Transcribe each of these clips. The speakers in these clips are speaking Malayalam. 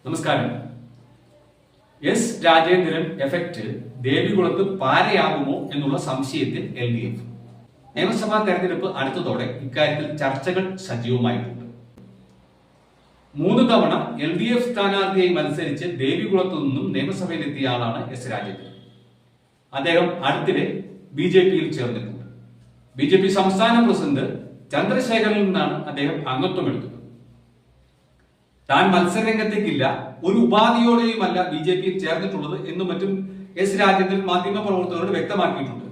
നമസ്കാരം. എസ് രാജേന്ദ്രൻ എഫക്ട് ദേവികുളത്ത് പാരയാകുമോ എന്നുള്ള സംശയത്തിൽ LDF. നിയമസഭാ തെരഞ്ഞെടുപ്പ് അടുത്തതോടെ ഇക്കാര്യത്തിൽ ചർച്ചകൾ സജീവമായിട്ടുണ്ട്. 3 തവണ LDF സ്ഥാനാർത്ഥിയായി മത്സരിച്ച് ദേവികുളത്തു നിന്നും നിയമസഭയിലെത്തിയ ആളാണ് എസ് രാജേന്ദ്രൻ. അദ്ദേഹം അടുത്തിടെ BJPയിൽ ചേർന്നിട്ടുണ്ട്. BJP സംസ്ഥാന പ്രസിഡന്റ് ചന്ദ്രശേഖരനിൽ നിന്നാണ് അദ്ദേഹം അംഗത്വം എടുത്തത്. താൻ മത്സരരംഗത്തേക്കില്ല, ഒരു ഉപാധിയോടെയുമല്ല BJPയിൽ ചേർന്നിട്ടുള്ളത് എന്നും മറ്റും എസ് രാജേന്ദ്രൻ മാധ്യമ പ്രവർത്തകരോട് വ്യക്തമാക്കിയിട്ടുണ്ട്.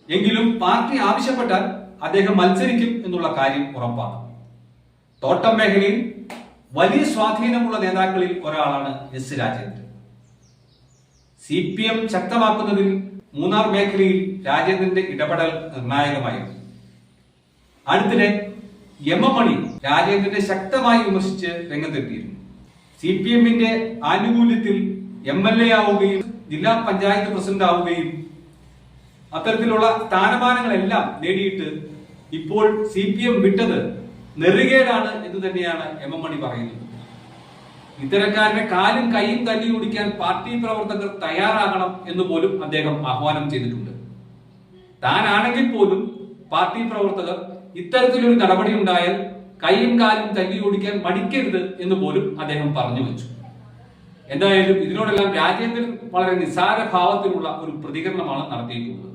എങ്കിലും പാർട്ടി ആവശ്യപ്പെട്ടാൽ അദ്ദേഹം മത്സരിക്കും എന്നുള്ള കാര്യം ഉറപ്പാണ്. തോട്ടം മേഖലയിൽ വലിയ സ്വാധീനമുള്ള നേതാക്കളിൽ ഒരാളാണ് എസ് രാജേന്ദ്രൻ. CPM ശക്തമാക്കുന്നതിൽ മൂന്നാർ മേഖലയിൽ രാജേന്ദ്രന്റെ ഇടപെടൽ നിർണായകമായിരുന്നു. അടുത്തിടെ എം.എം. രാജേന്ദ്രനെ ശക്തമായി വിമർശിച്ച് രംഗത്തെത്തിയിരുന്നു. CPM-ന്റെ ആനുകൂല്യത്തിൽ MLA ആവുകയും ജില്ലാ പഞ്ചായത്ത് പ്രസിഡന്റ് ആവുകയും അത്തരത്തിലുള്ള സ്ഥാനമാനങ്ങളെല്ലാം നേടിയിട്ട് ഇപ്പോൾ CPM വിട്ടത് നെറുകേടാണ് എന്ന് തന്നെയാണ് എം.എം. പറയുന്നത്. ഇത്തരക്കാരനെ കാലും കൈയും തല്ലി ഓടിക്കാൻ പാർട്ടി പ്രവർത്തകർ തയ്യാറാകണം എന്ന് പോലും അദ്ദേഹം ആഹ്വാനം ചെയ്തിട്ടുണ്ട്. താനാണെങ്കിൽ പോലും പാർട്ടി പ്രവർത്തകർ ഇത്തരത്തിലൊരു നടപടി ഉണ്ടായാൽ കൈയും കാലും തല്ലി ഓടിക്കാൻ മടിക്കരുത് എന്ന് പോലും അദ്ദേഹം പറഞ്ഞു വെച്ചു. എന്തായാലും ഇതിനോടെല്ലാം രാജേന്ദ്രൻ വളരെ നിസ്സാര ഭാവത്തിലുള്ള ഒരു പ്രതികരണമാണ് നടത്തിയിട്ടുള്ളത്.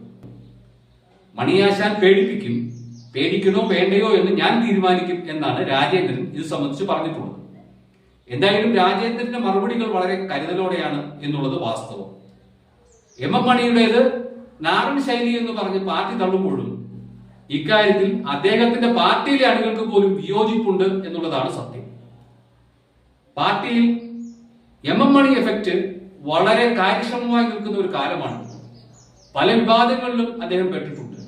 മണിയാശാൻ പേടിപ്പിക്കും, പേടിക്കണോ വേണ്ടയോ എന്ന് ഞാൻ തീരുമാനിക്കും എന്നാണ് രാജേന്ദ്രൻ ഇത് സംബന്ധിച്ച് പറഞ്ഞിട്ടുള്ളത്. എന്തായാലും രാജേന്ദ്രന്റെ മറുപടികൾ വളരെ കരുതലോടെയാണ് എന്നുള്ളത് വാസ്തവം. എം.എം. മണിയുടേത് നാടൻ ശൈലി എന്ന് പറഞ്ഞ് പാർട്ടി തള്ളുമ്പോഴും ഇക്കാര്യത്തിൽ അദ്ദേഹത്തിന്റെ പാർട്ടിയിലെ അണികൾക്ക് പോലും വിയോജിപ്പുണ്ട് എന്നുള്ളതാണ് സത്യം. പാർട്ടിയിൽ എം.എം. എഫക്ട് വളരെ കാര്യക്ഷമമായി നിൽക്കുന്ന ഒരു കാലമാണ്. പല വിവാദങ്ങളിലും അദ്ദേഹം പെട്ടിട്ടുണ്ട്.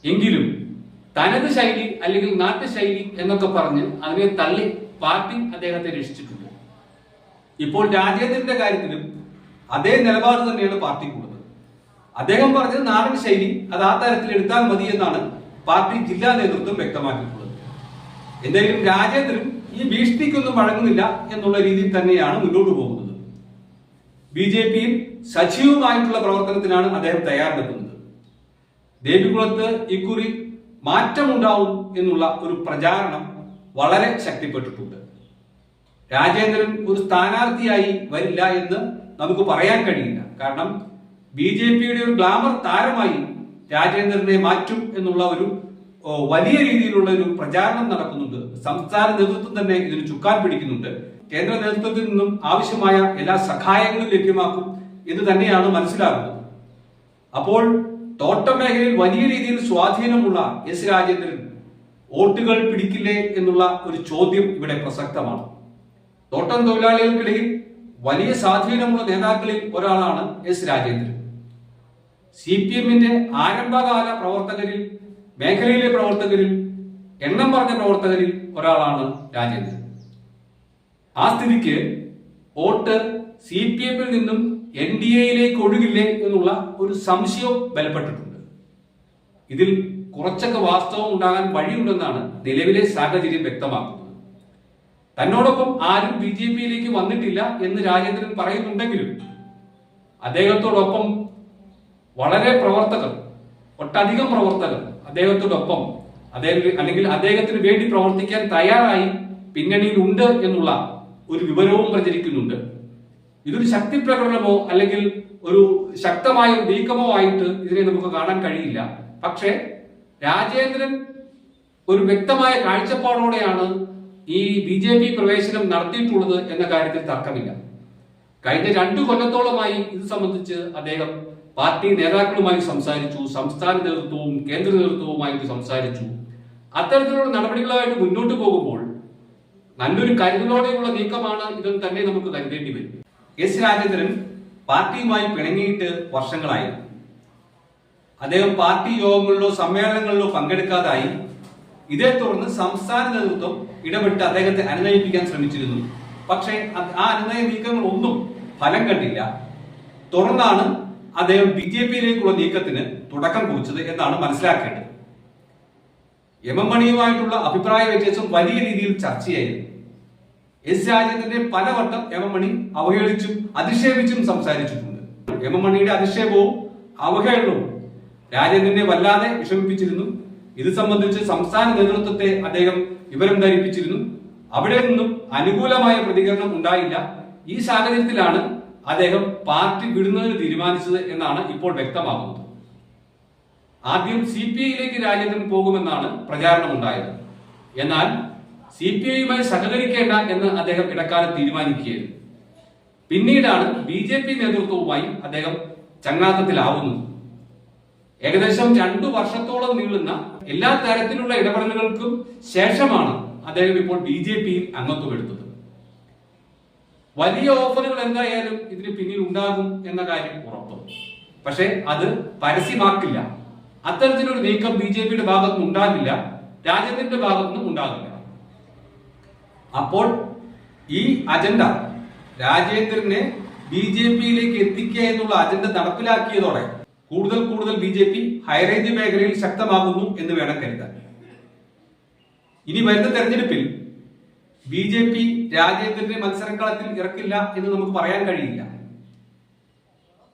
എങ്കിലും തനത് ശൈലി അല്ലെങ്കിൽ നാട്ടുശൈലി എന്നൊക്കെ പറഞ്ഞ് അതിനെ തള്ളി പാർട്ടി അദ്ദേഹത്തെ രക്ഷിച്ചിട്ടുണ്ട്. ഇപ്പോൾ രാജേന്ദ്രന്റെ കാര്യത്തിലും അതേ നിലപാട് തന്നെയാണ് പാർട്ടിക്കുള്ളത്. അദ്ദേഹം പറഞ്ഞത് നാടൻ ശൈലി അത് ആ തരത്തിൽ എടുത്താൽ മതി എന്നാണ് പാർട്ടി ജില്ലാ നേതൃത്വം വ്യക്തമാക്കിയിട്ടുള്ളത്. എന്തായാലും രാജേന്ദ്രൻ ഈ ഭീഷണിക്കൊന്നും വഴങ്ങുന്നില്ല എന്നുള്ള രീതിയിൽ തന്നെയാണ് മുന്നോട്ട് പോകുന്നത്. BJPയിൽ സജീവമായിട്ടുള്ള പ്രവർത്തനത്തിനാണ് അദ്ദേഹം തയ്യാറെടുക്കുന്നത്. ദേവികുളത്ത് ഇക്കുറി മാറ്റമുണ്ടാവും എന്നുള്ള ഒരു പ്രചാരണം വളരെ ശക്തിപ്പെട്ടിട്ടുണ്ട്. രാജേന്ദ്രൻ ഒരു സ്ഥാനാർത്ഥിയായി വരില്ല എന്ന് നമുക്ക് പറയാൻ കഴിയില്ല. കാരണം BJPയുടെ ഒരു ഗ്ലാമർ താരമായി രാജേന്ദ്രനെ മാറ്റും എന്നുള്ള ഒരു വലിയ രീതിയിലുള്ള ഒരു പ്രചാരണം നടക്കുന്നുണ്ട്. സംസ്ഥാന നേതൃത്വം തന്നെ ഇതിന് ചുക്കാൻ പിടിക്കുന്നുണ്ട്. കേന്ദ്ര നേതൃത്വത്തിൽ നിന്നും ആവശ്യമായ എല്ലാ സഹായങ്ങളും ലഭ്യമാക്കും എന്ന് തന്നെയാണ് മനസ്സിലാകുന്നത്. അപ്പോൾ തോട്ടം മേഖലയിൽ വലിയ രീതിയിൽ സ്വാധീനമുള്ള എസ് രാജേന്ദ്രൻ വോട്ടുകൾ പിടിക്കില്ലേ എന്നുള്ള ഒരു ചോദ്യം ഇവിടെ പ്രസക്തമാണ്. തോട്ടം തൊഴിലാളികൾക്കിടയിൽ വലിയ സ്വാധീനമുള്ള നേതാക്കളിൽ ഒരാളാണ് എസ് രാജേന്ദ്രൻ. CPM-ന്റെ ആരംഭകാല പ്രവർത്തകരിൽ, മേഖലയിലെ പ്രവർത്തകരിൽ, എണ്ണം പറഞ്ഞ പ്രവർത്തകരിൽ ഒരാളാണ് രാജേന്ദ്രൻ. ആ സ്ഥിതിക്ക് വോട്ട് CPM-ൽ നിന്നും NDA-യിലേക്ക് ഒഴുകില്ലേ എന്നുള്ള ഒരു സംശയവും ബലപ്പെട്ടിട്ടുണ്ട്. ഇതിൽ കുറച്ചൊക്കെ വാസ്തവം ഉണ്ടാകാൻ വഴിയുണ്ടെന്നാണ് നിലവിലെ സാഹചര്യം വ്യക്തമാക്കുന്നത്. തന്നോടൊപ്പം ആരും BJPയിലേക്ക് വന്നിട്ടില്ല എന്ന് രാജേന്ദ്രൻ പറയുന്നുണ്ടെങ്കിലും അദ്ദേഹത്തോടൊപ്പം വളരെ പ്രവർത്തകർ, ഒട്ടധികം പ്രവർത്തകർ അദ്ദേഹത്തോടൊപ്പം അല്ലെങ്കിൽ അദ്ദേഹത്തിന് വേണ്ടി പ്രവർത്തിക്കാൻ തയ്യാറായി പിന്നണിയിൽ ഉണ്ട് എന്നുള്ള ഒരു വിവരവും പ്രചരിക്കുന്നുണ്ട്. ഇതൊരു ശക്തി പ്രകടനമോ അല്ലെങ്കിൽ ഒരു ശക്തമായ നീക്കമോ ആയിട്ട് ഇതിനെ നമുക്ക് കാണാൻ കഴിയില്ല. പക്ഷേ രാജേന്ദ്രൻ ഒരു വ്യക്തമായ കാഴ്ചപ്പാടോടെയാണ് ഈ BJP പ്രവേശനം നടത്തിയിട്ടുള്ളത് എന്ന കാര്യത്തിൽ തർക്കമില്ല. കഴിഞ്ഞ 2 കൊല്ലത്തോളമായി ഇത് സംബന്ധിച്ച് അദ്ദേഹം പാർട്ടി നേതാക്കളുമായി സംസാരിച്ചു, സംസ്ഥാന നേതൃത്വവും കേന്ദ്ര നേതൃത്വവുമായിട്ട് സംസാരിച്ചു. അത്തരത്തിലുള്ള നടപടികളുമായിട്ട് മുന്നോട്ട് പോകുമ്പോൾ നല്ലൊരു കരുതലോടെയുള്ള നീക്കമാണ് ഇതെന്ന് തന്നെ നമുക്ക് കരുതേണ്ടി വരും. എസ് രാജേന്ദ്രൻ പാർട്ടിയുമായി പിണങ്ങിയിട്ട് വർഷങ്ങളായി. അദ്ദേഹം പാർട്ടി യോഗങ്ങളിലോ സമ്മേളനങ്ങളിലോ പങ്കെടുക്കാതായി. ഇതേ തുടർന്ന് സംസ്ഥാന നേതൃത്വം ഇടപെട്ട് അദ്ദേഹത്തെ അനുനയിപ്പിക്കാൻ ശ്രമിച്ചിരുന്നു. പക്ഷേ ആ അനുനയ നീക്കങ്ങളൊന്നും ഫലം കണ്ടില്ല. തുടർന്നാണ് അദ്ദേഹം BJPയിലേക്കുള്ള നീക്കത്തിന് തുടക്കം കുറിച്ചത് എന്നാണ് മനസ്സിലാക്കേണ്ടത്. എം.എം. മണിയുമായിട്ടുള്ള അഭിപ്രായ വ്യത്യാസം വലിയ രീതിയിൽ ചർച്ചയായിരുന്നു. എസ് രാജേന്ദ്രനെ പലവട്ടം എം എം മണി അവഹേളിച്ചും അധിക്ഷേപിച്ചും സംസാരിച്ചിട്ടുണ്ട്. എം എം മണിയുടെ അധിക്ഷേപവും അവഹേളനവും രാജേന്ദ്രനെ വല്ലാതെ വിഷമിപ്പിച്ചിരുന്നു. ഇത് സംബന്ധിച്ച് സംസ്ഥാന നേതൃത്വത്തെ അദ്ദേഹം വിവരം ധരിപ്പിച്ചിരുന്നു. അവിടെ നിന്നും അനുകൂലമായ പ്രതികരണം ഉണ്ടായില്ല. ഈ സാഹചര്യത്തിലാണ് അദ്ദേഹം പാർട്ടി വിടുന്നതിന് തീരുമാനിച്ചത് എന്നാണ് ഇപ്പോൾ വ്യക്തമാകുന്നത്. ആദ്യം CPIയിലേക്ക് രാജേന്ദ്രൻ പോകുമെന്നാണ് പ്രചാരണം ഉണ്ടായത്. എന്നാൽ CPIയുമായി സഹകരിക്കേണ്ട എന്ന് അദ്ദേഹം ഇടക്കാലത്ത് തീരുമാനിക്കുകയായിരുന്നു. പിന്നീടാണ് BJP നേതൃത്വവുമായി അദ്ദേഹം ചങ്ങാത്തത്തിലാവുന്നത്. ഏകദേശം 2 വർഷത്തോളം നീളുന്ന എല്ലാ തരത്തിലുള്ള ഇടപെടലുകൾക്കും ശേഷമാണ് അദ്ദേഹം ഇപ്പോൾ BJPയിൽ അംഗത്വം എടുത്തത്. വലിയ ഓഫറുകൾ എന്തായാലും ഇതിന് പിന്നിൽ ഉണ്ടാകും എന്ന കാര്യം ഉറപ്പ്. പക്ഷെ അത് പരസ്യമാക്കില്ല. അത്തരത്തിലൊരു നീക്കം BJPയുടെ ഭാഗത്തുനിന്ന് ഉണ്ടാകില്ല, രാജേന്ദ്രന്റെ ഭാഗത്തുനിന്നും ഉണ്ടാകില്ല. അപ്പോൾ ഈ അജണ്ട രാജേന്ദ്രനെ BJPയിലേക്ക് എത്തിക്കുക എന്നുള്ള അജണ്ട നടപ്പിലാക്കിയതോടെ കൂടുതൽ BJP ഹൈറേഞ്ച് മേഖലയിൽ ശക്തമാകുന്നു എന്ന് വേണം കരുതാൻ. ഇനി വരുന്ന തെരഞ്ഞെടുപ്പിൽ BJP രാജേന്ദ്രനെ മത്സരക്കളത്തിൽ ഇറക്കില്ല എന്ന് നമുക്ക് പറയാൻ കഴിയില്ല.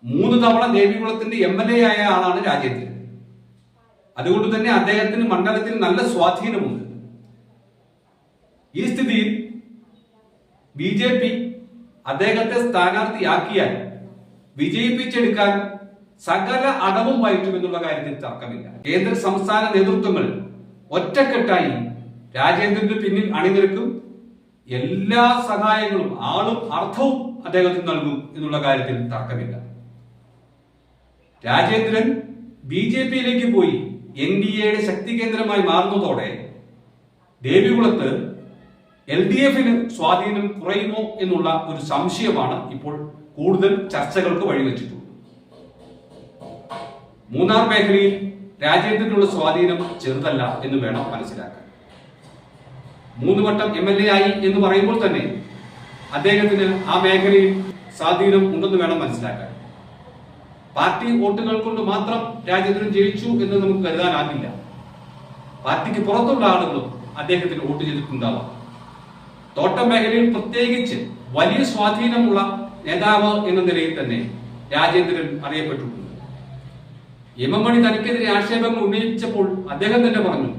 3 തവണ ദേവികുളത്തിന്റെ MLA ആയ ആളാണ് രാജേന്ദ്രൻ. അതുകൊണ്ട് തന്നെ അദ്ദേഹത്തിന് മണ്ഡലത്തിൽ നല്ല സ്വാധീനമുണ്ട്. ഈ സ്ഥിതിയിൽ BJP അദ്ദേഹത്തെ സ്ഥാനാർത്ഥിയാക്കിയാൽ വിജയിപ്പിച്ചെടുക്കാൻ സകല അടവും വഹിക്കുമെന്നുള്ള കാര്യത്തിൽ തർക്കമില്ല. കേന്ദ്ര സംസ്ഥാന നേതൃത്വങ്ങൾ ഒറ്റക്കെട്ടായി രാജേന്ദ്രന്റെ പിന്നിൽ അണിനിരക്കും. എല്ലാ സഹായങ്ങളും ആളും അർത്ഥവും അദ്ദേഹത്തിന് നൽകും എന്നുള്ള കാര്യത്തിൽ തർക്കമില്ല. രാജേന്ദ്രൻ BJPയിലേക്ക് പോയി NDAയുടെ ശക്തി കേന്ദ്രമായി മാറുന്നതോടെ ദേവികുളത്ത് LDFന് സ്വാധീനം കുറയുമോ എന്നുള്ള ഒരു സംശയമാണ് ഇപ്പോൾ കൂടുതൽ ചർച്ചകൾക്ക് വഴിവെച്ചിട്ടുള്ളത്. മൂന്നാർ മേഖലയിൽ രാജേന്ദ്രനുള്ള സ്വാധീനം ചെറുതല്ല എന്ന് വേണം മനസ്സിലാക്കാൻ. 3 വട്ടം MLA ആയി എന്ന് പറയുമ്പോൾ തന്നെ അദ്ദേഹത്തിന് ആ മേഖലയിൽ സ്വാധീനം ഉണ്ടെന്ന് വേണം മനസ്സിലാക്കാൻ. പാർട്ടി വോട്ടുകൾ കൊണ്ട് മാത്രം രാജേന്ദ്രൻ ജയിച്ചു എന്ന് നമുക്ക് കരുതാനാകില്ല. പാർട്ടിക്ക് പുറത്തുള്ള ആളുകളും അദ്ദേഹത്തിന് വോട്ട് ചെയ്തിട്ടുണ്ടാവാം. തോട്ടം മേഖലയിൽ പ്രത്യേകിച്ച് വലിയ സ്വാധീനമുള്ള നേതാവ് എന്ന നിലയിൽ തന്നെ രാജേന്ദ്രൻ അറിയപ്പെട്ടിട്ടുണ്ട്. എം എം മണി തനിക്കെതിരെ ആക്ഷേപങ്ങൾ ഉന്നയിച്ചപ്പോൾ അദ്ദേഹം തന്നെ പറഞ്ഞു,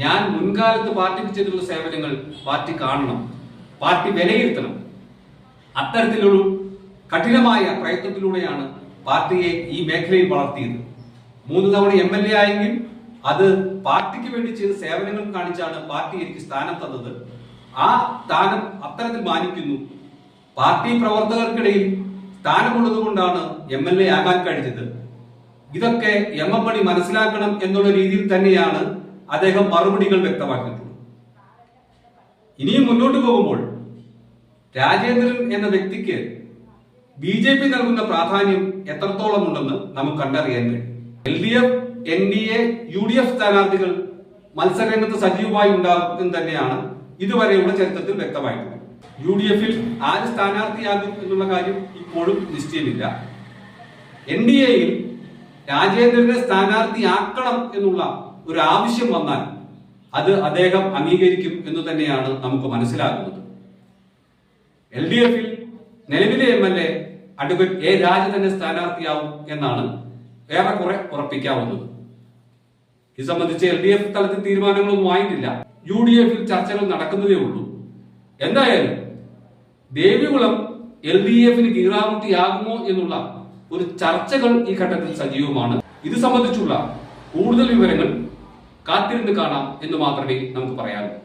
ഞാൻ മുൻകാലത്ത് പാർട്ടിക്ക് ചെയ്തിട്ടുള്ള സേവനങ്ങൾ പാർട്ടി കാണണം, പാർട്ടി വിലയിരുത്തണം. അത്തരത്തിലൊരു കഠിനമായ പ്രയത്നത്തിലൂടെയാണ് പാർട്ടിയെ ഈ മേഖലയിൽ വളർത്തിയത്. 3 തവണ MLA ആയെങ്കിൽ അത് പാർട്ടിക്ക് വേണ്ടി ചെയ്ത സേവനങ്ങൾ കാണിച്ചാണ് പാർട്ടി എനിക്ക് സ്ഥാനം തന്നത്. ആ സ്ഥാനം അത്തരത്തിൽ മാനിക്കുന്നു. പാർട്ടി പ്രവർത്തകർക്കിടയിൽ സ്ഥാനമുള്ളത് കൊണ്ടാണ് MLA ആകാൻ കഴിഞ്ഞത്. ഇതൊക്കെ എം എം മണി മനസ്സിലാക്കണം എന്നുള്ള രീതിയിൽ തന്നെയാണ് അദ്ദേഹം മറുപടികൾ വ്യക്തമാക്കിയിട്ടുള്ളത്. ഇനിയും മുന്നോട്ട് പോകുമ്പോൾ രാജേന്ദ്രൻ എന്ന വ്യക്തിക്ക് BJP നൽകുന്ന പ്രാധാന്യം എത്രത്തോളം ഉണ്ടെന്ന് നമുക്ക് കണ്ടറിയാൻ കഴിയും. LDF, NDA, UDF സ്ഥാനാർത്ഥികൾ മത്സരരംഗത്ത് സജീവമായി ഉണ്ടാകും എന്ന് തന്നെയാണ് ഇതുവരെയുള്ള ചരിത്രത്തിൽ വ്യക്തമായിട്ടുള്ളത്. UDFൽ ആര് സ്ഥാനാർത്ഥിയാകും എന്നുള്ള കാര്യം ഇപ്പോഴും നിശ്ചയമില്ല. NDAയിൽ രാജേന്ദ്രനെ സ്ഥാനാർത്ഥിയാക്കണം എന്നുള്ള ഒരു ആവശ്യം വന്നാൽ അത് അദ്ദേഹം അംഗീകരിക്കും എന്ന് തന്നെയാണ് നമുക്ക് മനസ്സിലാക്കുന്നത്. LDFൽ നിലവിലെ MLA അഡ്വക്കേറ്റ് A രാജ തന്നെ സ്ഥാനാർത്ഥിയാവും എന്നാണ് ഏറെക്കുറെ ഉറപ്പിക്കാവുന്നത്. ഇത് സംബന്ധിച്ച് LDF തലത്തിൽ തീരുമാനങ്ങളൊന്നും ആയിട്ടില്ല. UDFൽ ചർച്ചകൾ നടക്കുന്നതേ ഉള്ളൂ. എന്തായാലും ദേവികുളം LDFന് കീറാമുട്ടിയാകുമോ എന്നുള്ള ഒരു ചർച്ചകൾ ഈ ഘട്ടത്തിൽ സജീവമാണ്. ഇത് സംബന്ധിച്ചുള്ള കൂടുതൽ വിവരങ്ങൾ കാത്തിരുന്ന് കാണാം എന്ന് മാത്രമേ നമുക്ക് പറയാനുള്ളൂ.